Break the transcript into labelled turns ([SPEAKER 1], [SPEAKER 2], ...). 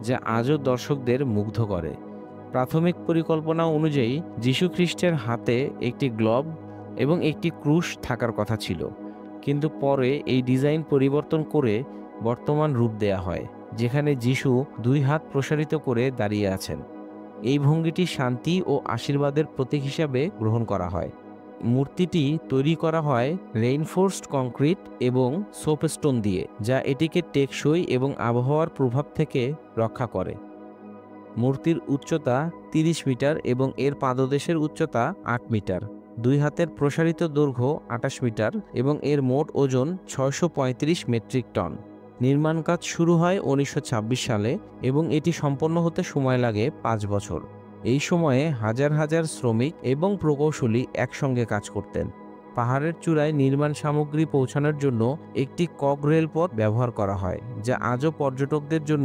[SPEAKER 1] যা আজও দর্শকদের মুগ্ধ করে। প্রাথমিক পরিকল্পনা অনুযায়ী যীশু খ্রিস্টের হাতে একটি গ্লোব এবং একটি ক্রুশ থাকার কথা ছিল, কিন্তু পরে এই ডিজাইন পরিবর্তন করে বর্তমান রূপ দেয়া হয়, যেখানে যীশু দুই হাত প্রসারিত করে দাঁড়িয়ে আছেন। এই ভঙ্গিটি শান্তি ও আশীর্বাদের প্রতীক হিসাবে গ্রহণ করা হয়। মূর্তিটি তৈরি করা হয় রেইনফোর্সড কংক্রিট এবং সোপস্টোন দিয়ে, যা এটিকে টেকসই এবং আবহাওয়ার প্রভাব থেকে রক্ষা করে। মূর্তির উচ্চতা 30 মিটার এবং এর পাদদেশের উচ্চতা 8 মিটার। দুই হাতের প্রসারিত দৈর্ঘ্য 28 মিটার এবং এর মোট ওজন 635 মেট্রিক টন। নির্মাণ কাজ শুরু হয় 1926 সালে এবং এটি সম্পন্ন হতে সময় লাগে 5 বছর। এই সময়ে হাজার হাজার শ্রমিক এবং প্রকৌশলী একসঙ্গে কাজ করতেন। পাহাড়ের চূড়ায় নির্মাণ সামগ্রী পৌঁছানোর জন্য একটি কক রেলপথ ব্যবহার করা হয়, যা আজও পর্যটকদের জন্য